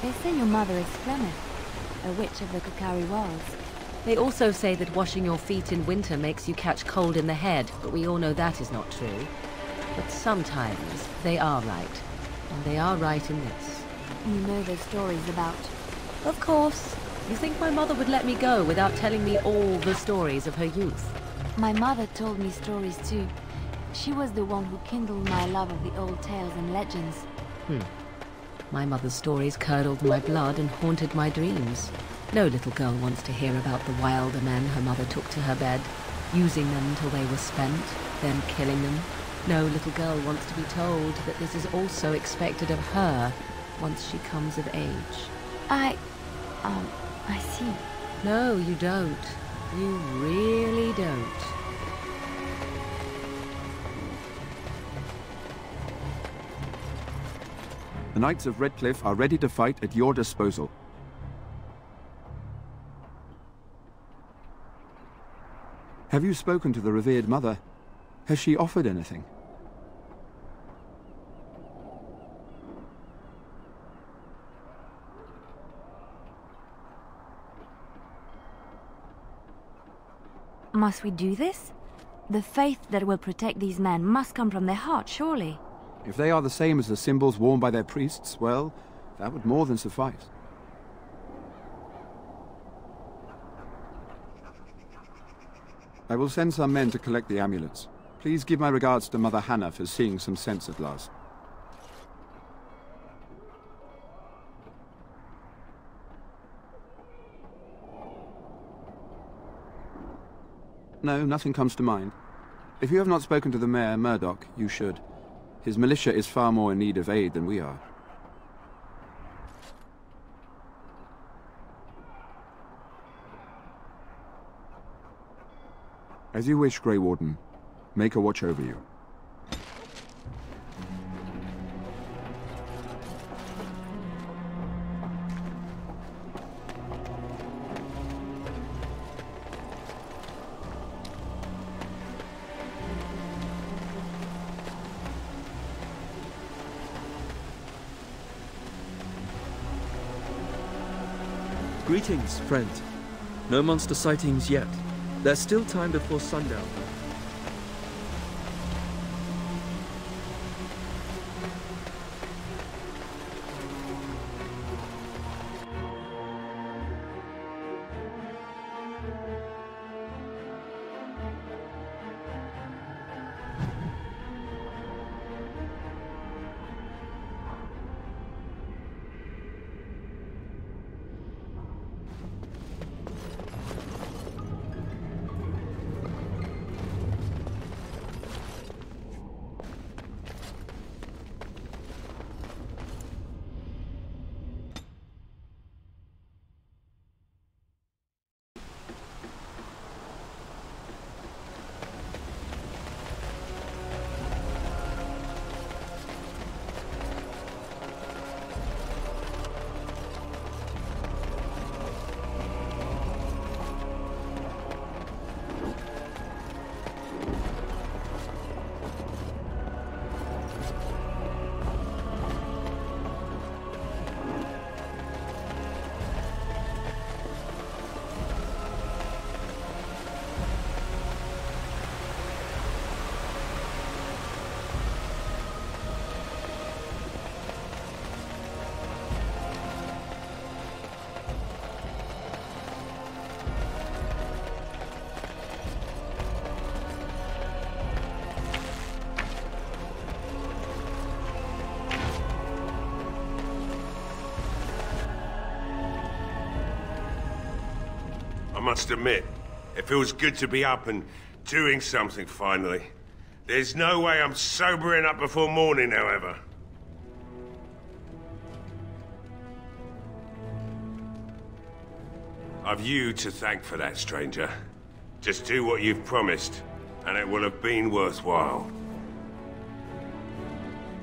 They say your mother is Flemeth, a witch of the Kokari Wilds. They also say that washing your feet in winter makes you catch cold in the head, but we all know that is not true. But sometimes they are right. And they are right in this. You know the stories about... Of course. You think my mother would let me go without telling me all the stories of her youth? My mother told me stories too. She was the one who kindled my love of the old tales and legends. My mother's stories curdled my blood and haunted my dreams. No little girl wants to hear about the wilder men her mother took to her bed, using them till they were spent, then killing them. No little girl wants to be told that this is also expected of her once she comes of age. I see. No, you don't. You really don't. The Knights of Redcliffe are ready to fight at your disposal. Have you spoken to the revered mother? Has she offered anything? Must we do this? The faith that will protect these men must come from their heart, surely. If they are the same as the symbols worn by their priests, well, that would more than suffice. I will send some men to collect the amulets. Please give my regards to Mother Hannah for seeing some sense at last. No, nothing comes to mind. If you have not spoken to the Mayor, Murdoch, you should. His militia is far more in need of aid than we are. As you wish, Grey Warden. Make a watch over you. Greetings, friend. No monster sightings yet. There's still time before sundown. I must admit, it feels good to be up and doing something finally. There's no way I'm sobering up before morning, however. I've you to thank for that, stranger. Just do what you've promised, and it will have been worthwhile.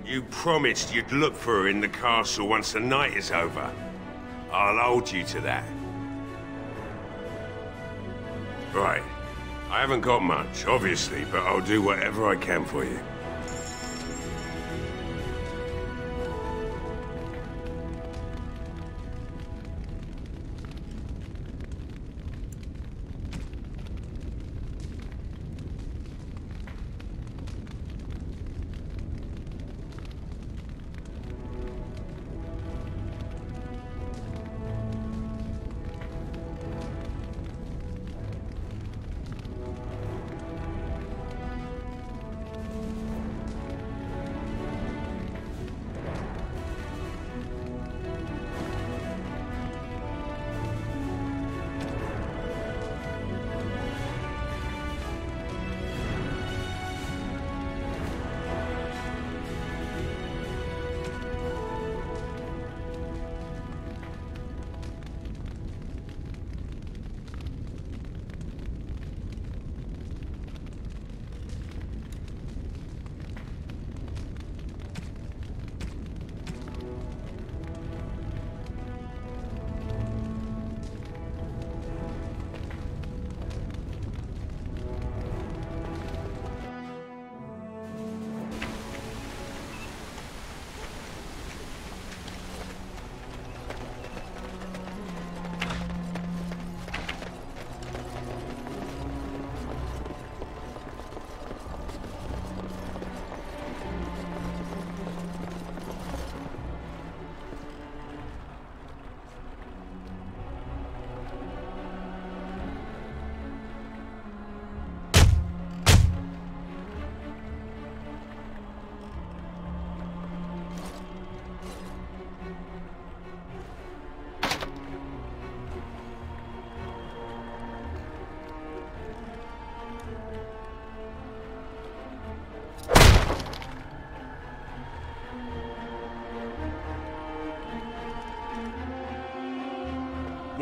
You promised you'd look for her in the castle once the night is over. I'll hold you to that. Right. I haven't got much, obviously, but I'll do whatever I can for you.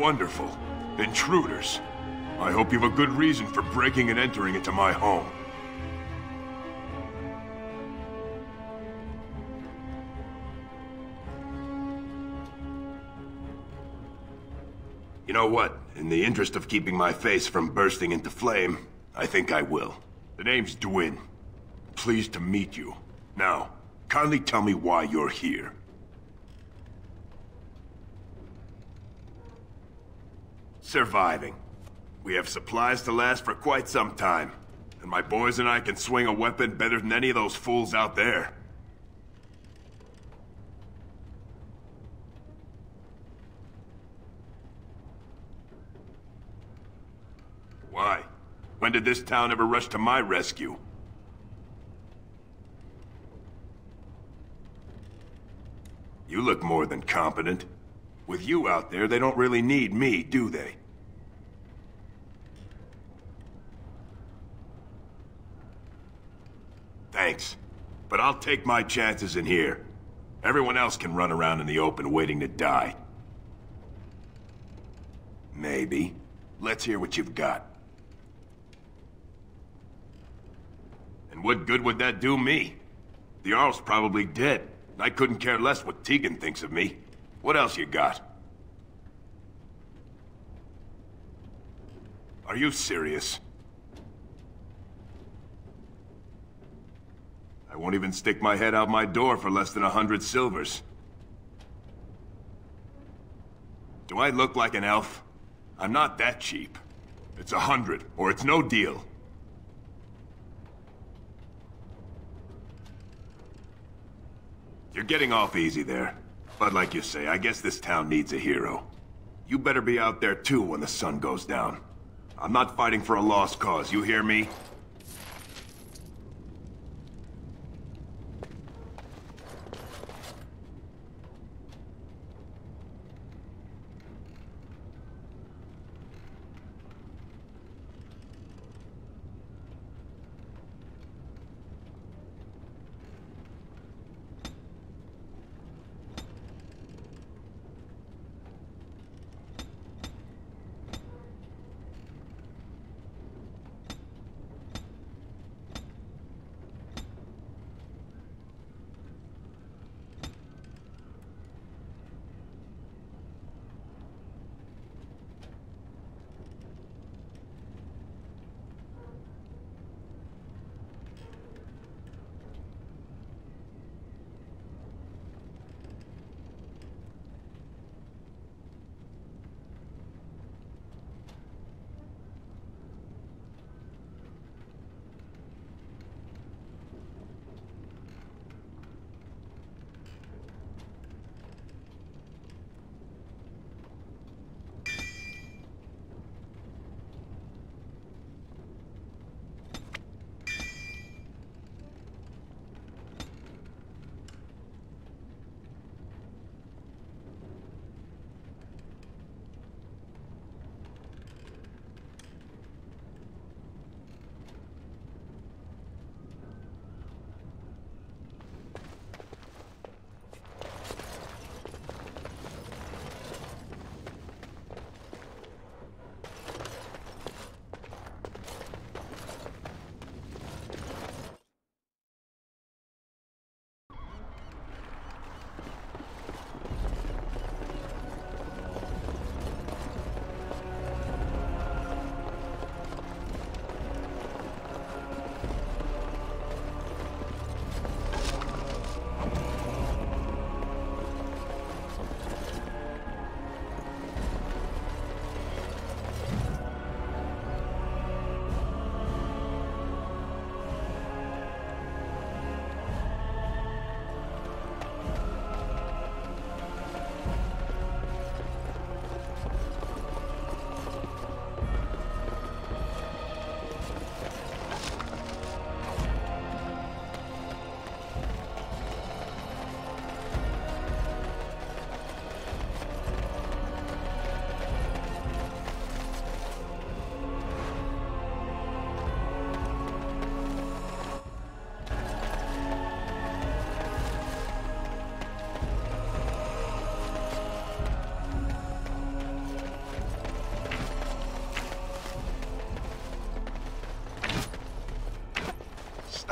wonderful. Intruders. I hope you have a good reason for breaking and entering into my home. You know what? In the interest of keeping my face from bursting into flame, I think I will. The name's Dwyn. Pleased to meet you. Now, kindly tell me why you're here. Surviving. We have supplies to last for quite some time. And my boys and I can swing a weapon better than any of those fools out there. Why? When did this town ever rush to my rescue? You look more than competent. With you out there, they don't really need me, do they? Thanks. But I'll take my chances in here. Everyone else can run around in the open waiting to die. Maybe. Let's hear what you've got. And what good would that do me? The Jarl's probably dead. I couldn't care less what Tegan thinks of me. What else you got? Are you serious? I won't even stick my head out my door for less than 100 silvers. Do I look like an elf? I'm not that cheap. It's 100, or it's no deal. You're getting off easy there. But like you say, I guess this town needs a hero. You better be out there too when the sun goes down. I'm not fighting for a lost cause, you hear me?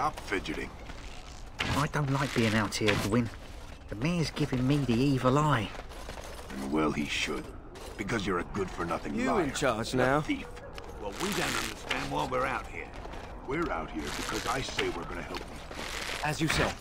Stop fidgeting. I don't like being out here, Gwyn. The mayor's giving me the evil eye. And well, he should. Because you're a good-for-nothing You liar. in charge and a now? thief. Well, we don't understand why we're out here. We're out here because I say we're gonna help these people. As you say.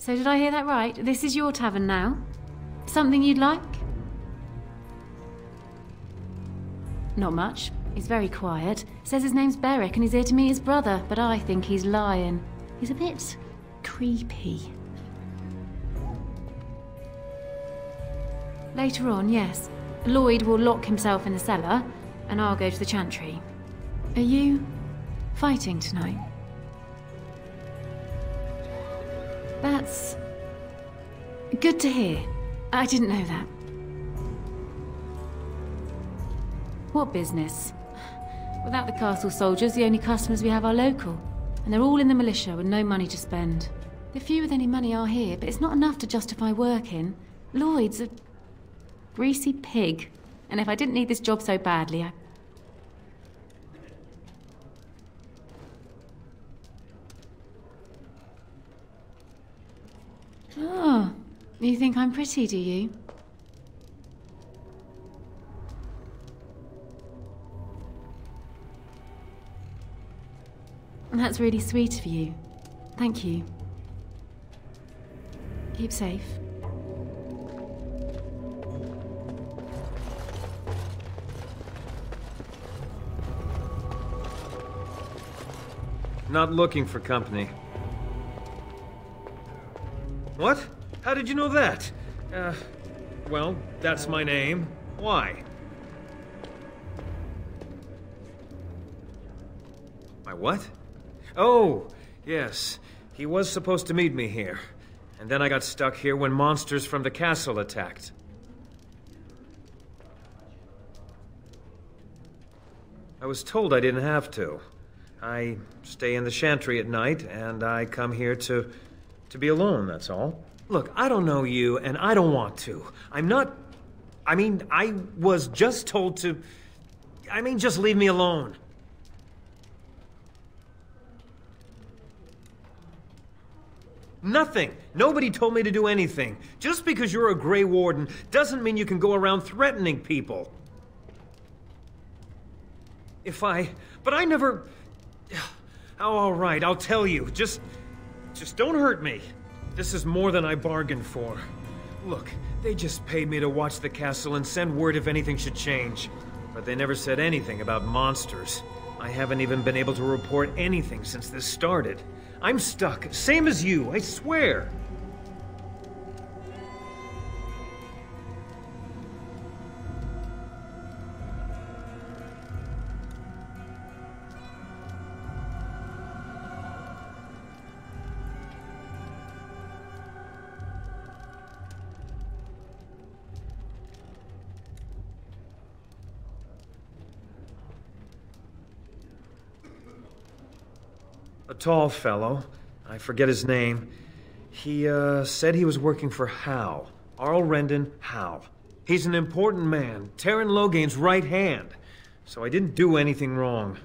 So did I hear that right? This is your tavern now? Something you'd like? Not much. He's very quiet. Says his name's Beric and he's here to meet his brother, but I think he's lying. He's a bit creepy. Later on, yes. Lloyd will lock himself in the cellar, and I'll go to the chantry. Are you fighting tonight? That's good to hear. I didn't know that. What business? Without the castle soldiers, the only customers we have are local. And they're all in the militia with no money to spend. The few with any money are here, but it's not enough to justify working. Lloyd's a greasy pig. And if I didn't need this job so badly, I... Oh, you think I'm pretty, do you? That's really sweet of you. Thank you. Keep safe. Not looking for company. What? How did you know that? Well, that's my name. Why? My what? Oh, yes. He was supposed to meet me here. And then I got stuck here when monsters from the castle attacked. I was told I didn't have to. I stay in the chantry at night, and I come here to be alone, that's all. Look, I don't know you, and I don't want to. I was just told to... just leave me alone. Nothing. Nobody told me to do anything. Just because you're a Grey Warden doesn't mean you can go around threatening people. But I never... Oh, all right, I'll tell you. Just don't hurt me. This is more than I bargained for. Look, they just paid me to watch the castle and send word if anything should change. But they never said anything about monsters. I haven't even been able to report anything since this started. I'm stuck, same as you, I swear. A tall fellow. I forget his name. He, said he was working for Hal. Arl Rendon Hal. He's an important man, Teyrn Loghain's right hand. So I didn't do anything wrong.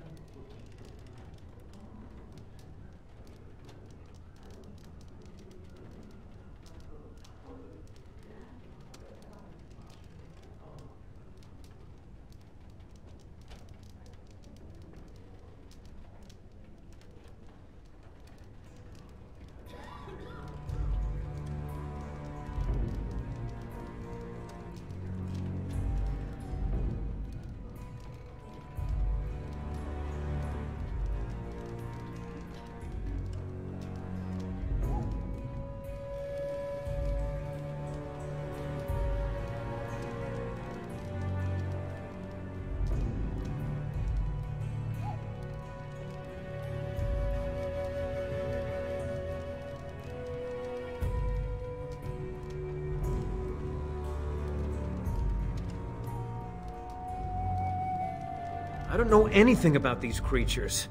I don't know anything about these creatures.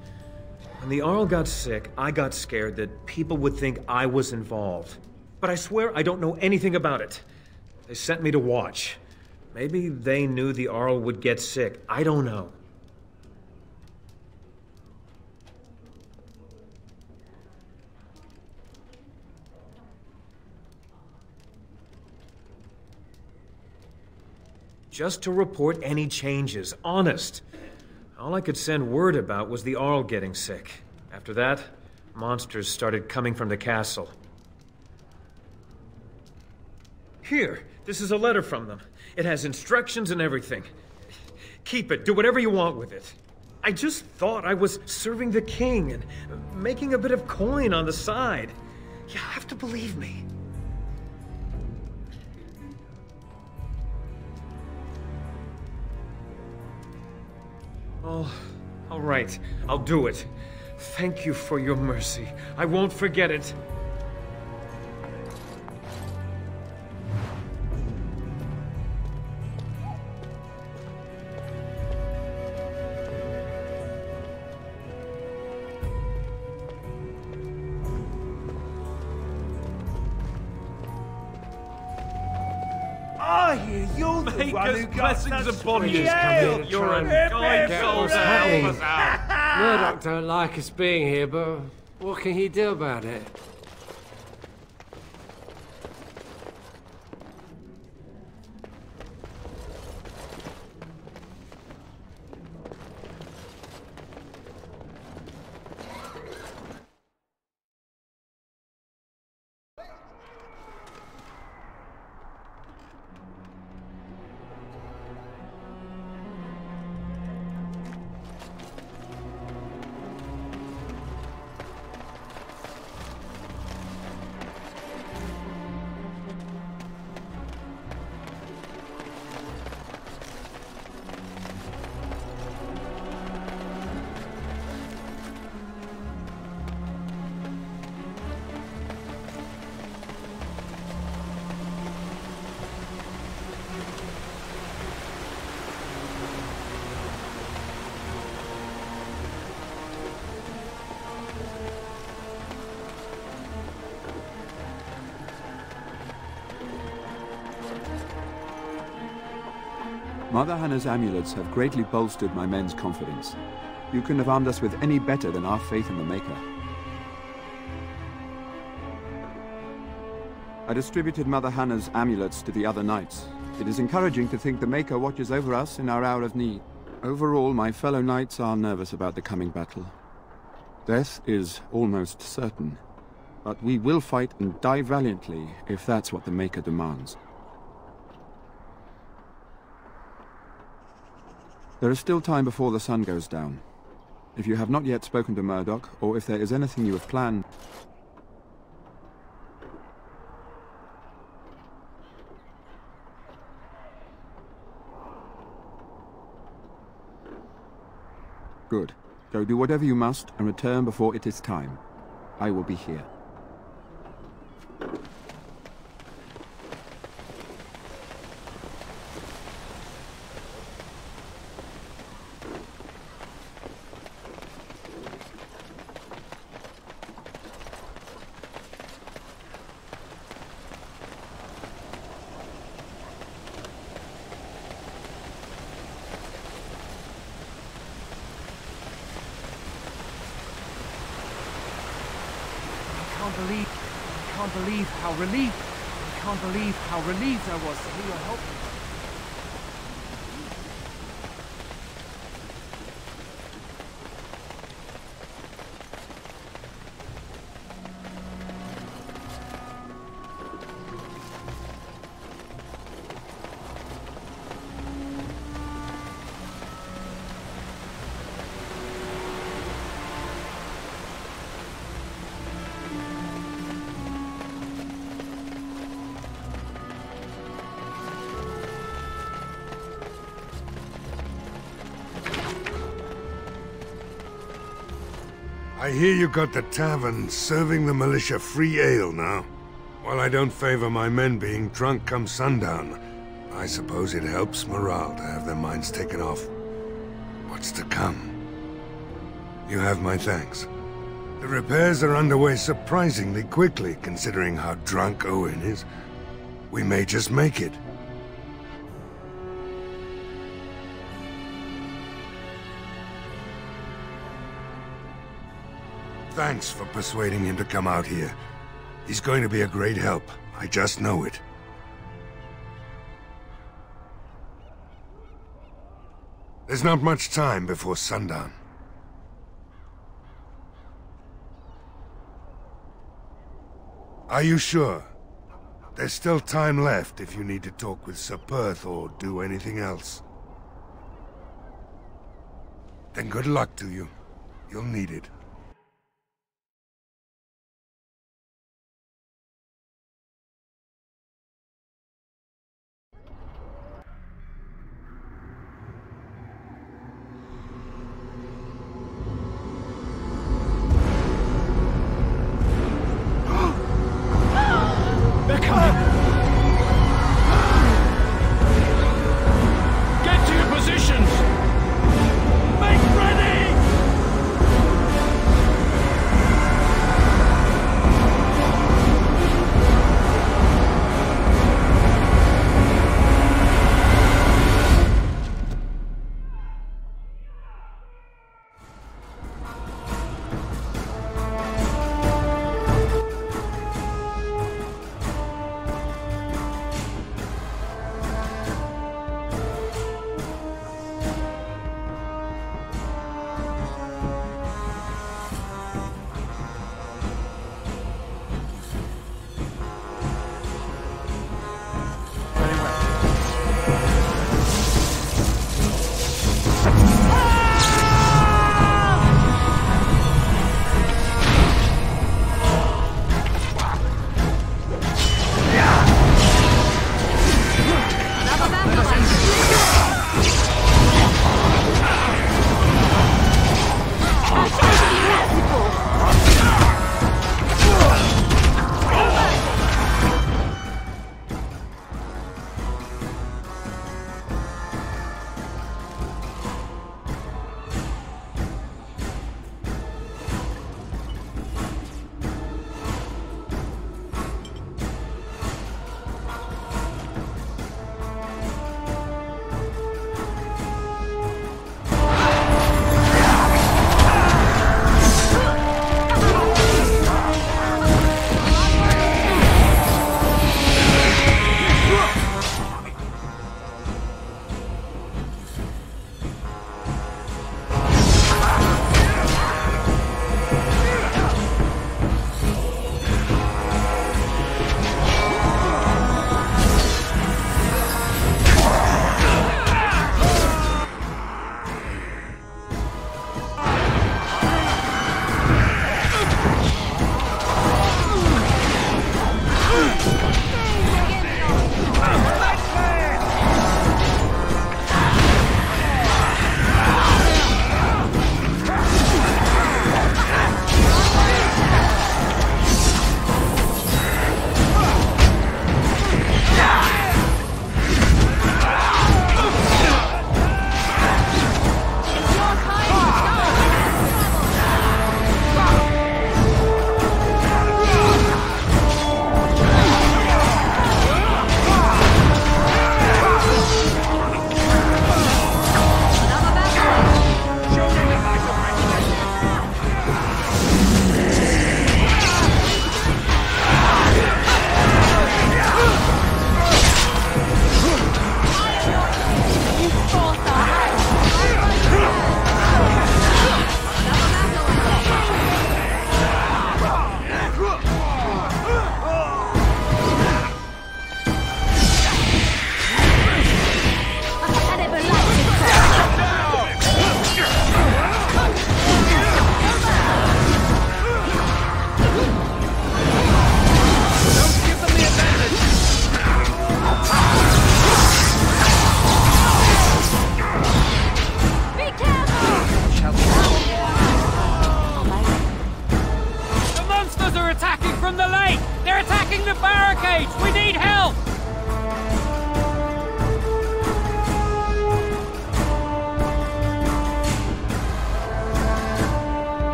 When the Arl got sick, I got scared that people would think I was involved. But I swear I don't know anything about it. They sent me to watch. Maybe they knew the Arl would get sick. I don't know. Just to report any changes, honest. All I could send word about was the Arl getting sick. After that, monsters started coming from the castle. Here, this is a letter from them. It has instructions and everything. Keep it, do whatever you want with it. I just thought I was serving the king and making a bit of coin on the side. You have to believe me. Oh, all right. I'll do it. Thank you for your mercy. I won't forget it. You're the one who got blessings upon you. You're a kind soul to help us out. Murdoch don't like us being here, but what can he do about it? Mother Hannah's amulets have greatly bolstered my men's confidence. You couldn't have armed us with any better than our faith in the Maker. I distributed Mother Hannah's amulets to the other knights. It is encouraging to think the Maker watches over us in our hour of need. Overall, my fellow knights are nervous about the coming battle. Death is almost certain, but we will fight and die valiantly if that's what the Maker demands. There is still time before the sun goes down. If you have not yet spoken to Murdoch, or if there is anything you have planned... Good. Go do whatever you must and return before it is time. I will be here. I can't believe how relieved I was to hear your help. I hear you got the tavern serving the militia free ale now. While I don't favor my men being drunk come sundown, I suppose it helps morale to have their minds taken off. what's to come. You have my thanks. The repairs are underway surprisingly quickly, considering how drunk Owen is. We may just make it. Thanks for persuading him to come out here. He's going to be a great help. I just know it. There's not much time before sundown. Are you sure? There's still time left if you need to talk with Sir Perth or do anything else. Then good luck to you. You'll need it.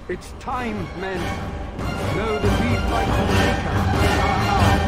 It's time, men. Know that we fight for the Maker with our arms.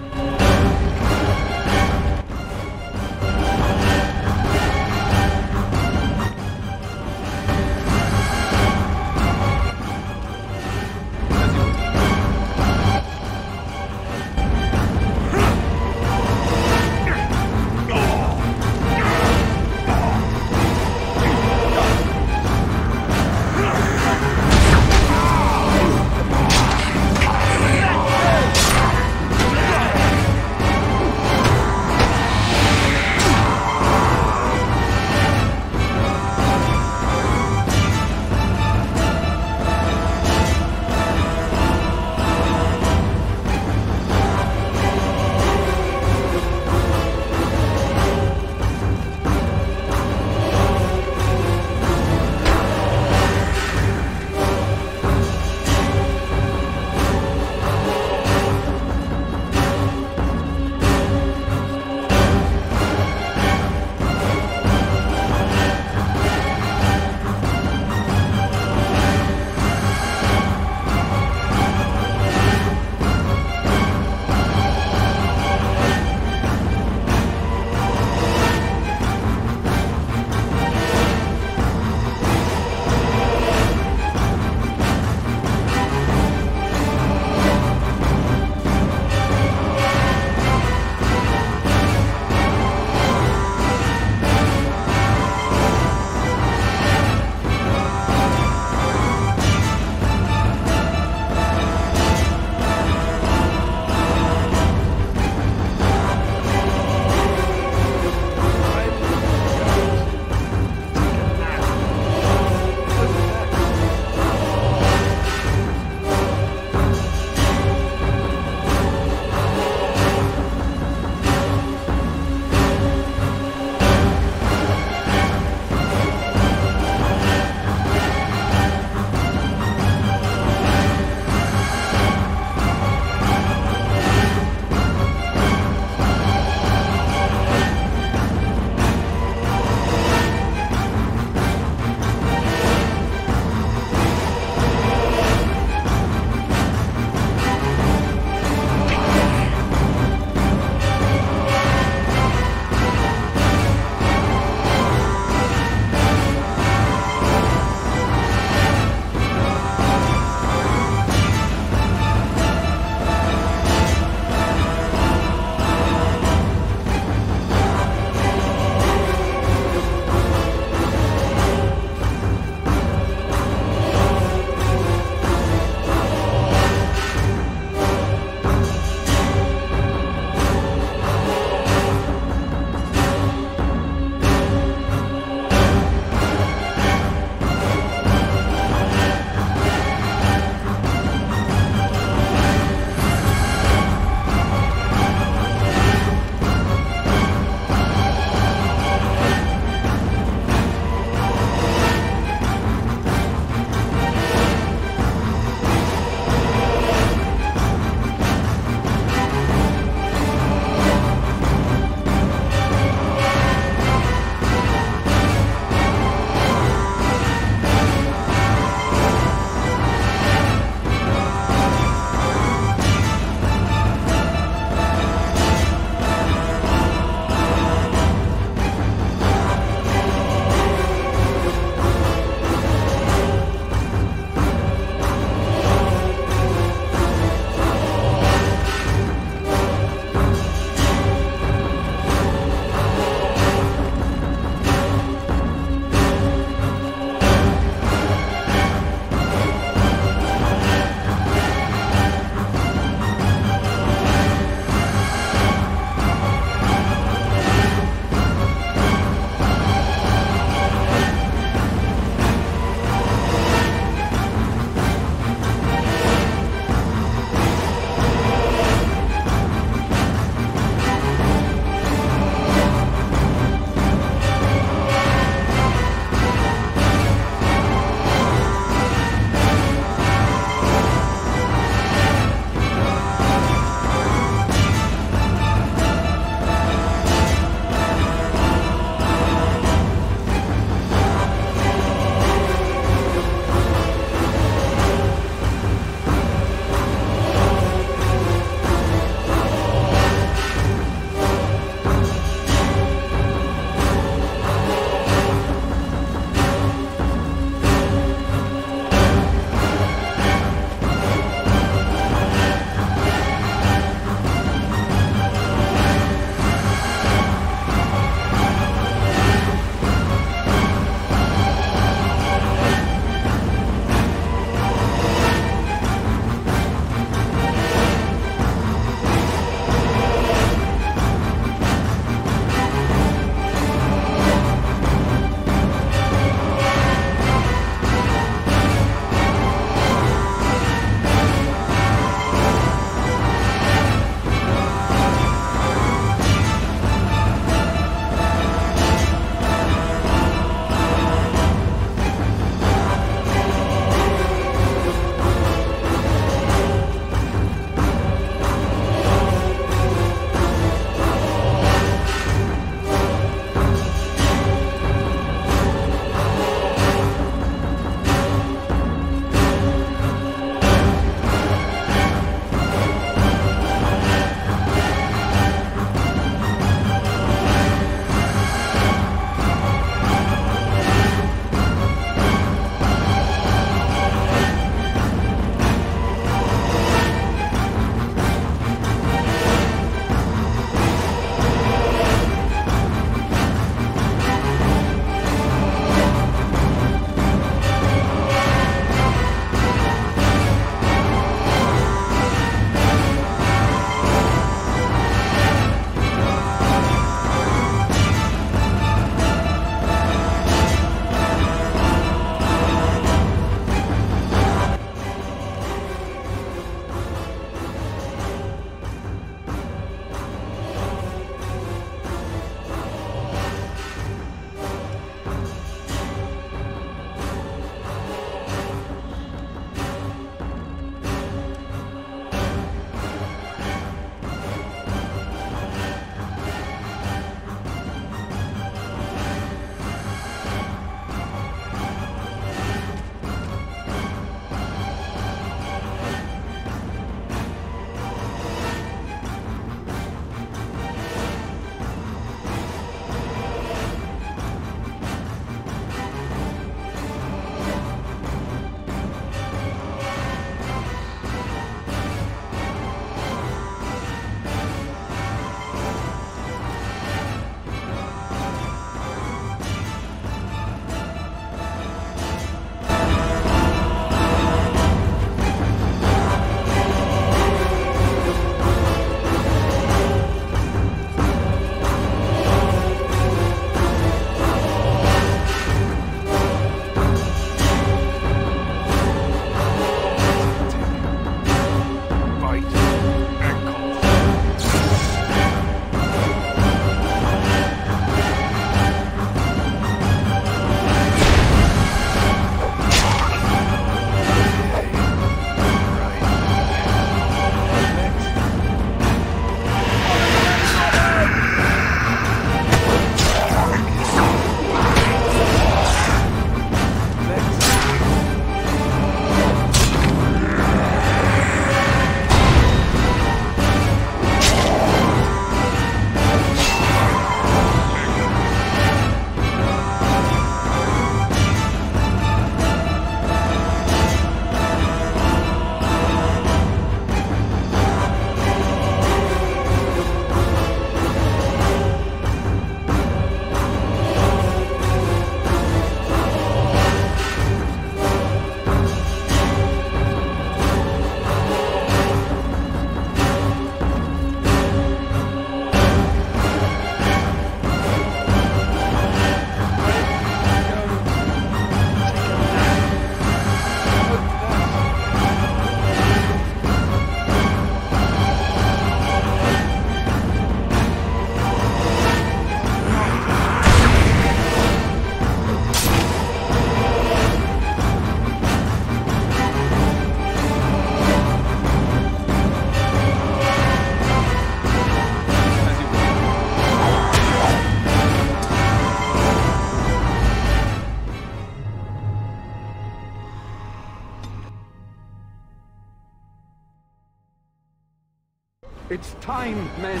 It's time, men.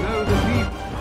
Know the people.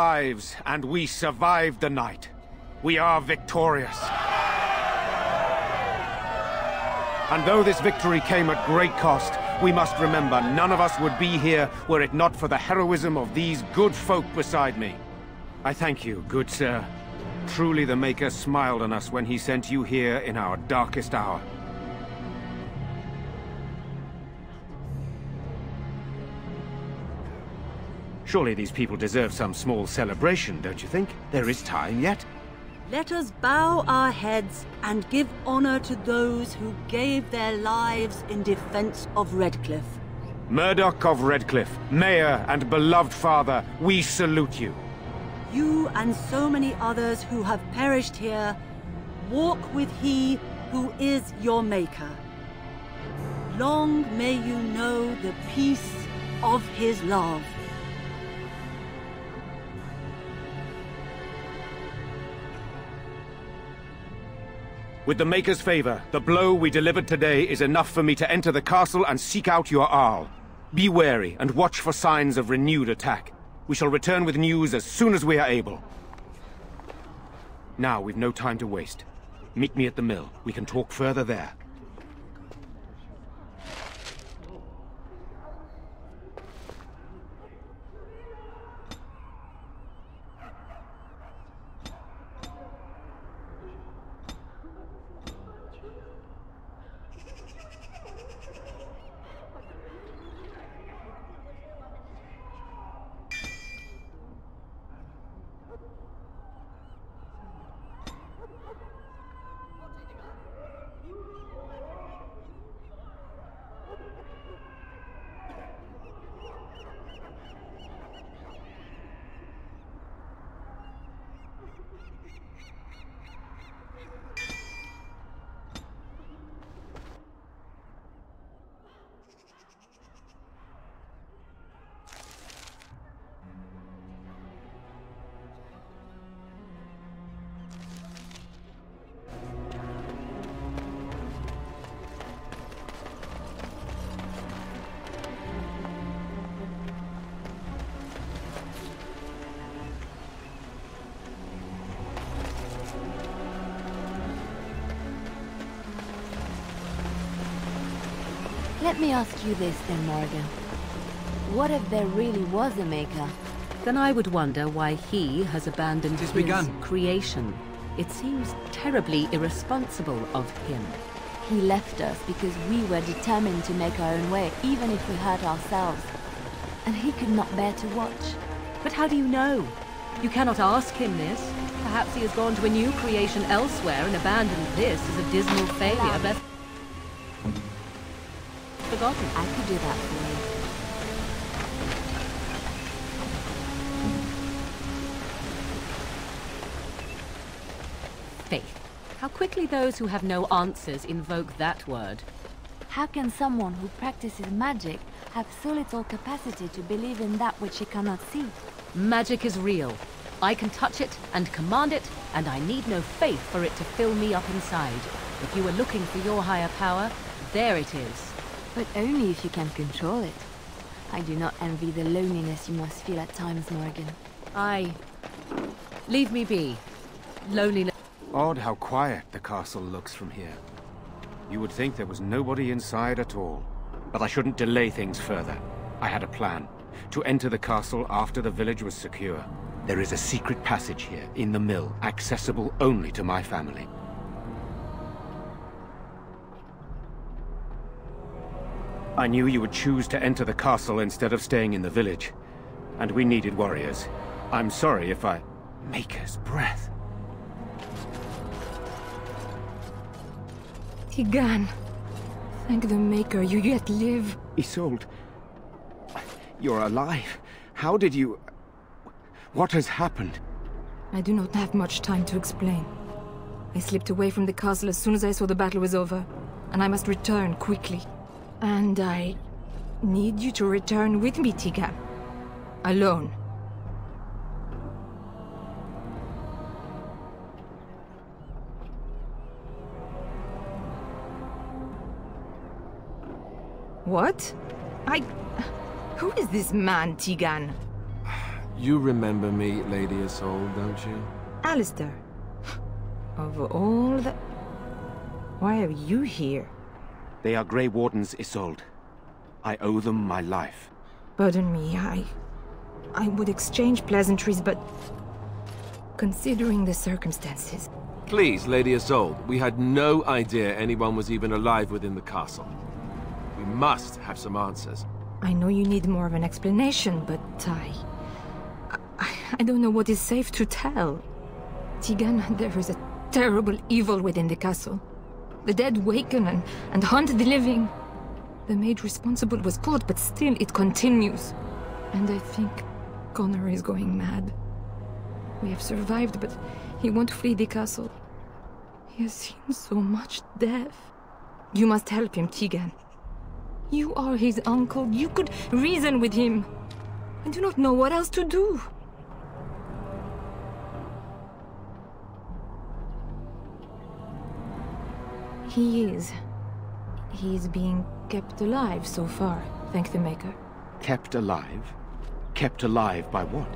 lives, and we survived the night. We are victorious. And though this victory came at great cost, we must remember none of us would be here were it not for the heroism of these good folk beside me. I thank you, good sir. Truly the Maker smiled on us when he sent you here in our darkest hour. Surely these people deserve some small celebration, don't you think? There is time yet. Let us bow our heads and give honor to those who gave their lives in defense of Redcliffe. Murdoch of Redcliffe, Mayor and beloved father, we salute you. You and so many others who have perished here, walk with he who is your Maker. Long may you know the peace of his love. With the Maker's favor, the blow we delivered today is enough for me to enter the castle and seek out your Arl. Be wary and watch for signs of renewed attack. We shall return with news as soon as we are able. Now we've no time to waste. Meet me at the mill. We can talk further there. Let me ask you this then, Morgan. What if there really was a Maker? Then I would wonder why he has abandoned his creation. It seems terribly irresponsible of him. He left us because we were determined to make our own way, even if we hurt ourselves. And he could not bear to watch. But how do you know? You cannot ask him this. Perhaps he has gone to a new creation elsewhere and abandoned this as a dismal failure. Best forgotten. I could do that for you. Faith. How quickly those who have no answers invoke that word. How can someone who practices magic have so little capacity to believe in that which he cannot see? Magic is real. I can touch it and command it, and I need no faith for it to fill me up inside. If you are looking for your higher power, there it is. But only if you can control it. I do not envy the loneliness you must feel at times, Morgan. Leave me be. Loneliness. Odd how quiet the castle looks from here. You would think there was nobody inside at all. But I shouldn't delay things further. I had a plan. To enter the castle after the village was secure. There is a secret passage here, in the mill, accessible only to my family. I knew you would choose to enter the castle instead of staying in the village. And we needed warriors. I'm sorry if I... Maker's breath. Tigan. Thank the Maker, you yet live. Isolde. You're alive. How did you... What has happened? I do not have much time to explain. I slipped away from the castle as soon as I saw the battle was over, and I must return quickly. And I need you to return with me, Tigan. Alone. What? Who is this man, Tigan? You remember me, Lady Isolde, don't you? Alistair. Of all the... Why are you here? They are Grey Wardens, Isolde. I owe them my life. Pardon me, I would exchange pleasantries, but... considering the circumstances... Please, Lady Isolde, we had no idea anyone was even alive within the castle. We must have some answers. I know you need more of an explanation, but I don't know what is safe to tell. Teagan, there is a terrible evil within the castle. The dead waken and haunt the living. The maid responsible was caught, but still it continues. And I think Connor is going mad. We have survived, but he won't flee the castle. He has seen so much death. You must help him, Teagan. You are his uncle. You could reason with him. I do not know what else to do. He is being kept alive so far, thank the Maker. Kept alive? Kept alive by what?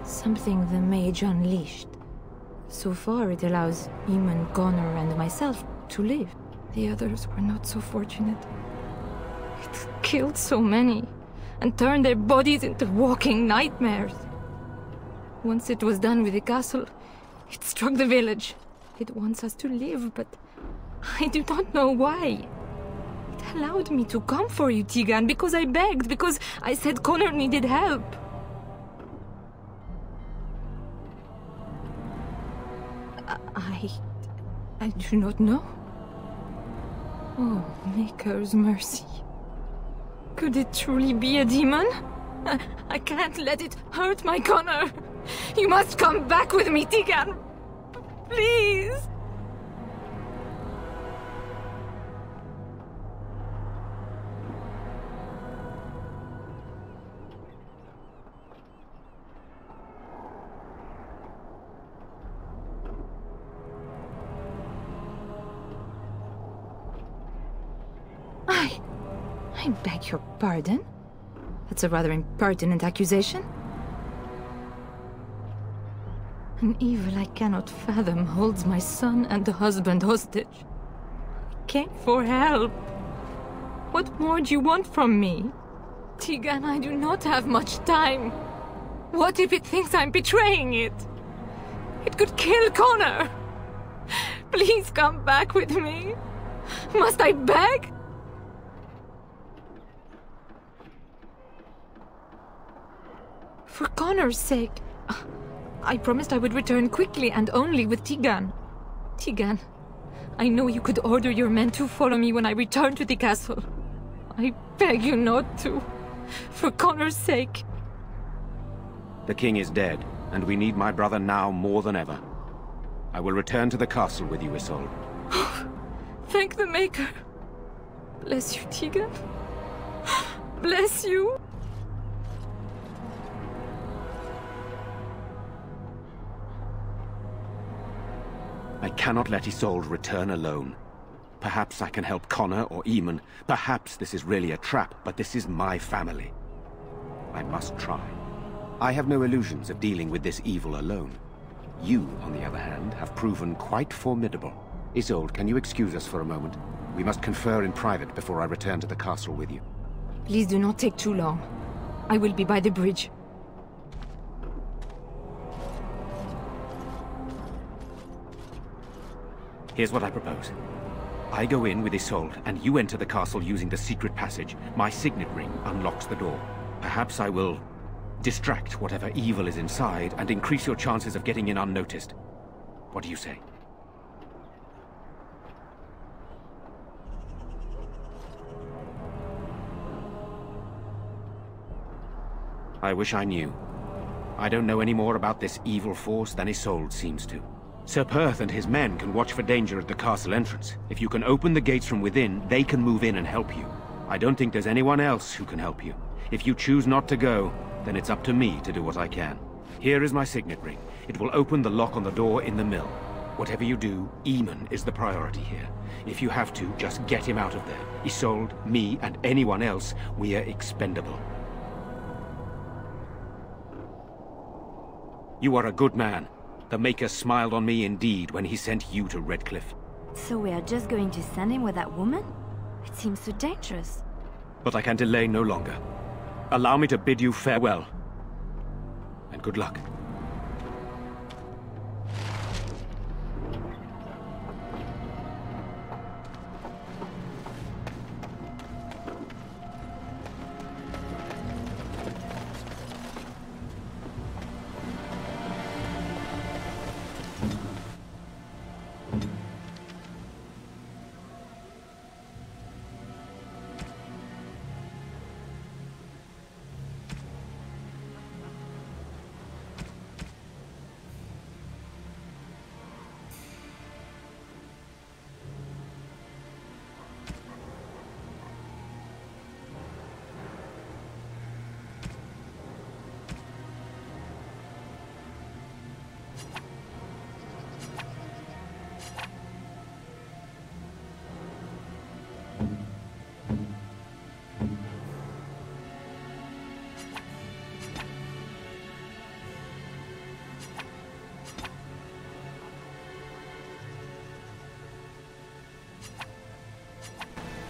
Something the mage unleashed. So far it allows Eamon, Connor and myself to live. The others were not so fortunate. It killed so many, and turned their bodies into walking nightmares. Once it was done with the castle, it struck the village. It wants us to live, but I do not know why. It allowed me to come for you, Teagan, because I begged, because I said Connor needed help. I do not know. Oh, Maker's mercy. Could it truly be a demon? I can't let it hurt my Connor. You must come back with me, Teagan. Please. I beg your pardon? That's a rather impertinent accusation. An evil I cannot fathom holds my son and the husband hostage. I came for help. What more do you want from me? Teagan, I do not have much time. What if it thinks I'm betraying it? It could kill Connor. Please come back with me. Must I beg? For Connor's sake, I promised I would return quickly and only with Teagan. Teagan, I know you could order your men to follow me when I return to the castle. I beg you not to. For Connor's sake. The king is dead, and we need my brother now more than ever. I will return to the castle with you, Isolde. Thank the Maker. Bless you, Teagan. Bless you. I cannot let Isolde return alone. Perhaps I can help Connor or Eamon. Perhaps this is really a trap, but this is my family. I must try. I have no illusions of dealing with this evil alone. You, on the other hand, have proven quite formidable. Isolde, can you excuse us for a moment? We must confer in private before I return to the castle with you. Please do not take too long. I will be by the bridge. Here's what I propose. I go in with Isolde, and you enter the castle using the secret passage. My signet ring unlocks the door. Perhaps I will distract whatever evil is inside and increase your chances of getting in unnoticed. What do you say? I wish I knew. I don't know any more about this evil force than Isolde seems to. Sir Perth and his men can watch for danger at the castle entrance. If you can open the gates from within, they can move in and help you. I don't think there's anyone else who can help you. If you choose not to go, then it's up to me to do what I can. Here is my signet ring. It will open the lock on the door in the mill. Whatever you do, Eamon is the priority here. If you have to, just get him out of there. Isolde, me, and anyone else, we are expendable. You are a good man. The Maker smiled on me indeed when he sent you to Redcliffe. So we are just going to send him with that woman? It seems so dangerous. But I can delay no longer. Allow me to bid you farewell. And good luck.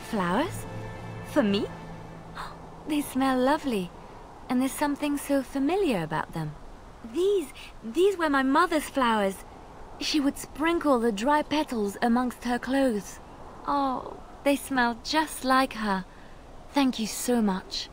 Flowers? For me? They smell lovely, and there's something so familiar about them. These were my mother's flowers. She would sprinkle the dry petals amongst her clothes. Oh, they smell just like her. Thank you so much.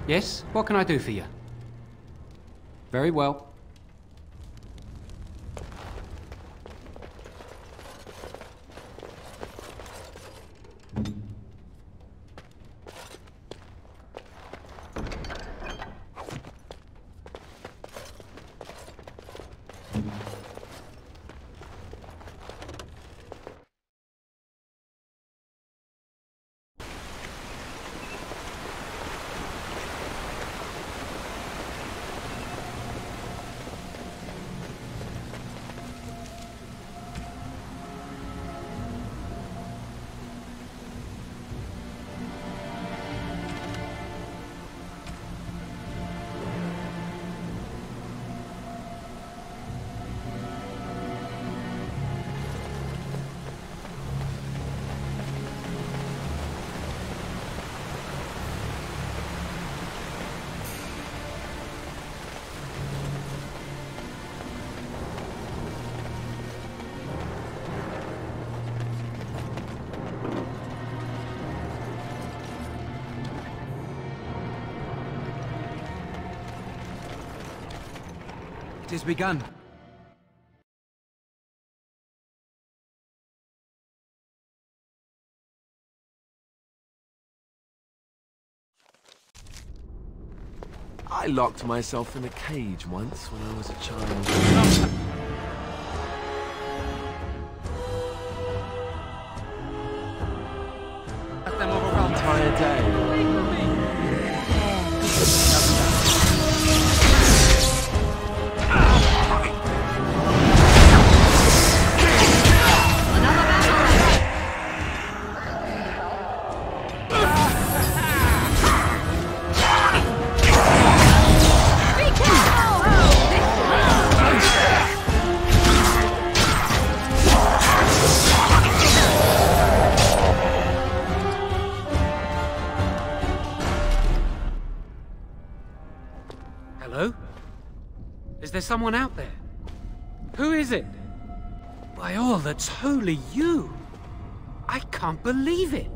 Yes? What can I do for you? Very well. It has begun. I locked myself in a cage once when I was a child. their day. Hello? Is there someone out there? Who is it? By all that's holy, you! I can't believe it!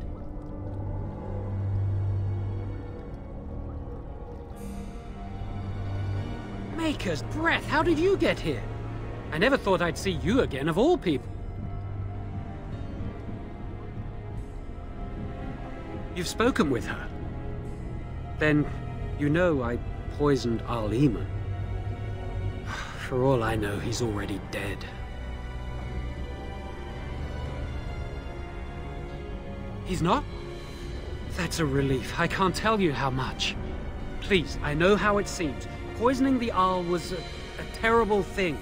Maker's breath, how did you get here? I never thought I'd see you again, of all people. You've spoken with her? Then, you know I poisoned Al-Eamon. For all I know, he's already dead. He's not? That's a relief. I can't tell you how much. Please, I know how it seems. Poisoning the Arl was a terrible thing.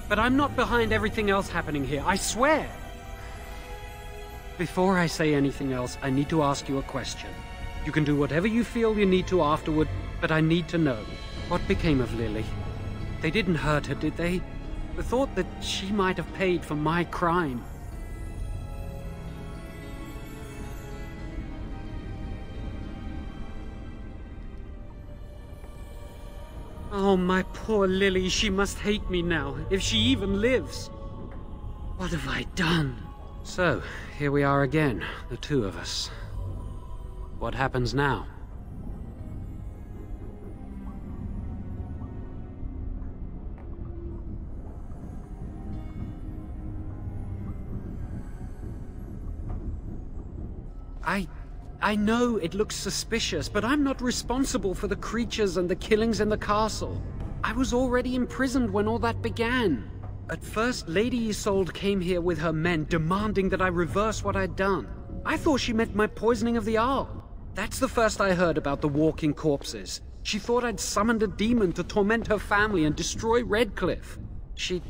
But I'm not behind everything else happening here, I swear! Before I say anything else, I need to ask you a question. You can do whatever you feel you need to afterward, but I need to know. What became of Lily? They didn't hurt her, did they? The thought that she might have paid for my crime. Oh, my poor Lily, she must hate me now, if she even lives. What have I done? So, here we are again, the two of us. What happens now? I know it looks suspicious, but I'm not responsible for the creatures and the killings in the castle. I was already imprisoned when all that began. At first, Lady Isolde came here with her men, demanding that I reverse what I'd done. I thought she meant my poisoning of the Arl. That's the first I heard about the walking corpses. She thought I'd summoned a demon to torment her family and destroy Redcliffe. She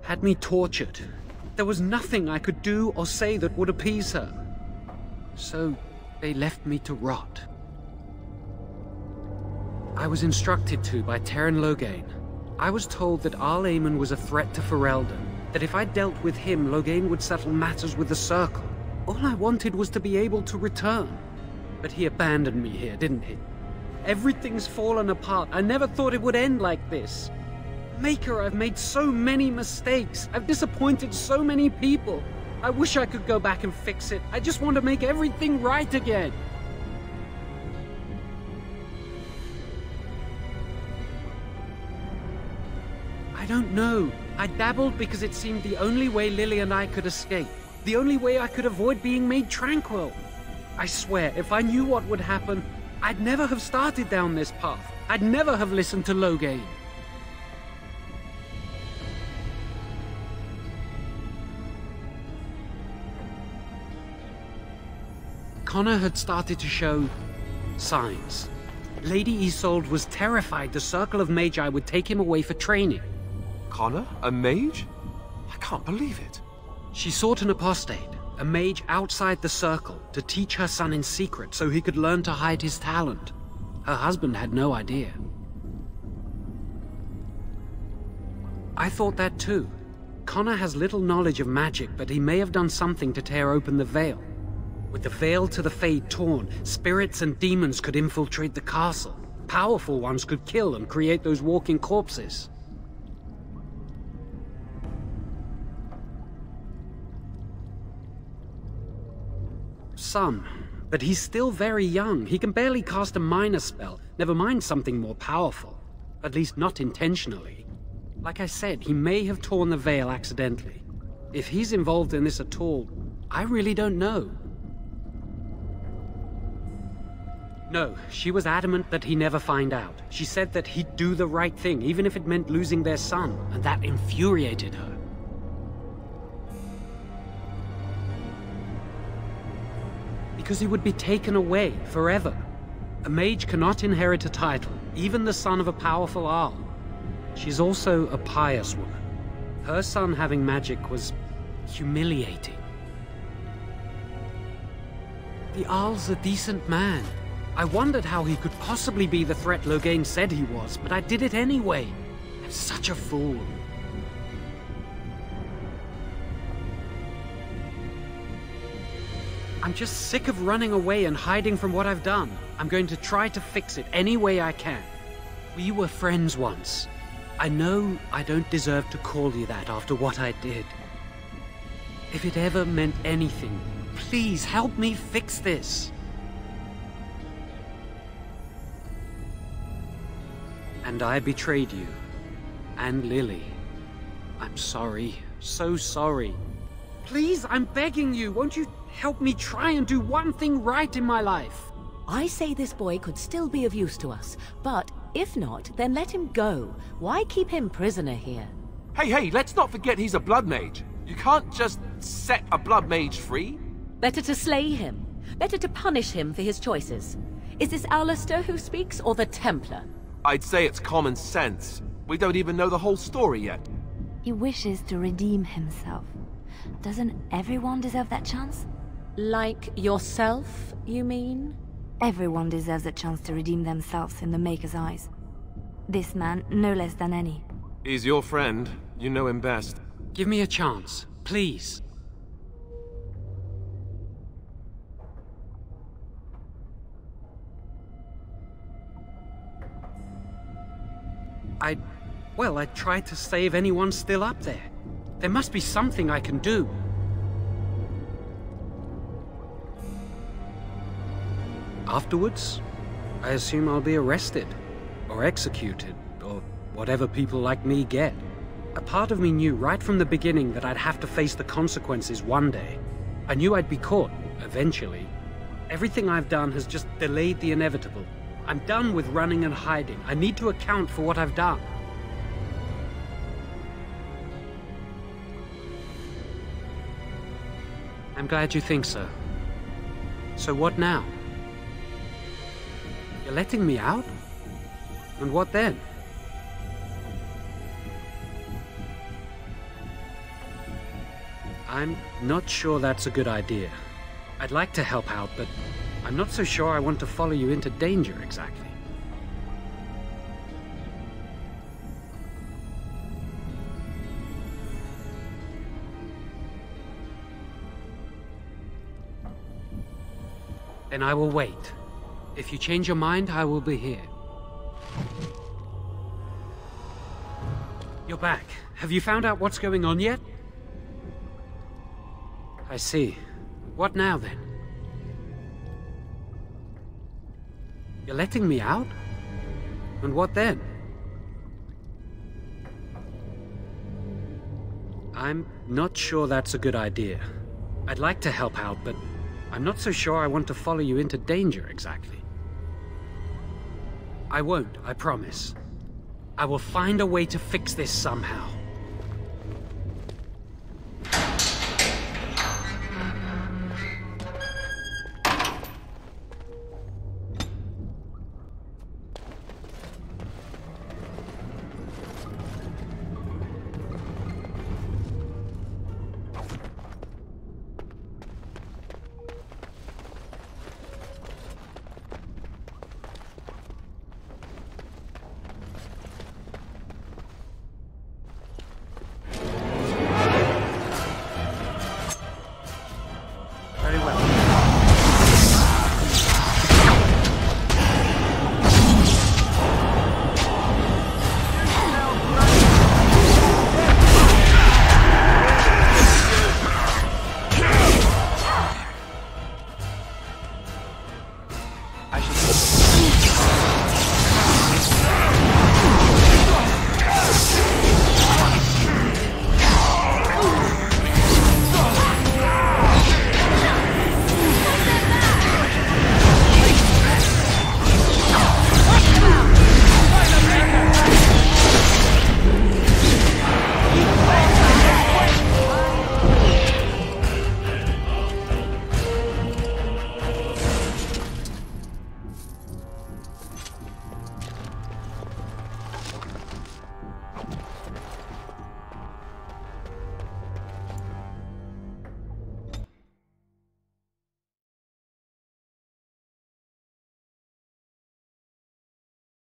had me tortured. There was nothing I could do or say that would appease her. So they left me to rot. I was instructed to by Teyrn Loghain. I was told that Al-Eamon was a threat to Ferelden, that if I dealt with him, Loghain would settle matters with the Circle. All I wanted was to be able to return. But he abandoned me here, didn't he? Everything's fallen apart. I never thought it would end like this. Maker, I've made so many mistakes. I've disappointed so many people. I wish I could go back and fix it. I just want to make everything right again. I don't know. I dabbled because it seemed the only way Lily and I could escape. The only way I could avoid being made tranquil. I swear, if I knew what would happen, I'd never have started down this path. I'd never have listened to Loghain. Connor had started to show signs. Lady Isolde was terrified the Circle of Magi would take him away for training. Connor? A mage? I can't believe it. She sought an apostate, a mage outside the Circle, to teach her son in secret so he could learn to hide his talent. Her husband had no idea. I thought that too. Connor has little knowledge of magic, but he may have done something to tear open the veil. With the veil to the Fade torn, spirits and demons could infiltrate the castle. Powerful ones could kill and create those walking corpses. Some, but he's still very young. He can barely cast a minor spell, never mind something more powerful. At least not intentionally. Like I said, he may have torn the veil accidentally. If he's involved in this at all, I really don't know. No, she was adamant that he never find out. She said that he'd do the right thing, even if it meant losing their son, and that infuriated her. because he would be taken away forever. A mage cannot inherit a title, even the son of a powerful Arl. She's also a pious woman. Her son having magic was humiliating. The Arl's a decent man. I wondered how he could possibly be the threat Loghain said he was, but I did it anyway. I'm such a fool. I'm just sick of running away and hiding from what I've done. I'm going to try to fix it any way I can. We were friends once. I know I don't deserve to call you that after what I did. If it ever meant anything, please help me fix this. And I betrayed you. And Lily. I'm sorry. So sorry. Please, I'm begging you, won't you help me try and do one thing right in my life? I say this boy could still be of use to us, but if not, then let him go. Why keep him prisoner here? Hey, let's not forget he's a blood mage. You can't just set a blood mage free. Better to slay him. Better to punish him for his choices. Is this Alistair who speaks, or the Templar? I'd say it's common sense. We don't even know the whole story yet. He wishes to redeem himself. Doesn't everyone deserve that chance? Like yourself, you mean? Everyone deserves a chance to redeem themselves in the Maker's eyes. This man, no less than any. He's your friend. You know him best. Give me a chance, please. I tried to save anyone still up there. There must be something I can do. Afterwards, I assume I'll be arrested, or executed, or whatever people like me get. A part of me knew right from the beginning that I'd have to face the consequences one day. I knew I'd be caught, eventually. Everything I've done has just delayed the inevitable. I'm done with running and hiding. I need to account for what I've done. I'm glad you think so. So what now? You're letting me out? And what then? I'm not sure that's a good idea. I'd like to help out, but I'm not so sure I want to follow you into danger exactly. Then I will wait. If you change your mind, I will be here. You're back. Have you found out what's going on yet? I see. What now, then? You're letting me out? And what then? I'm not sure that's a good idea. I'd like to help out, but I'm not so sure I want to follow you into danger exactly. I won't, I promise. I will find a way to fix this somehow.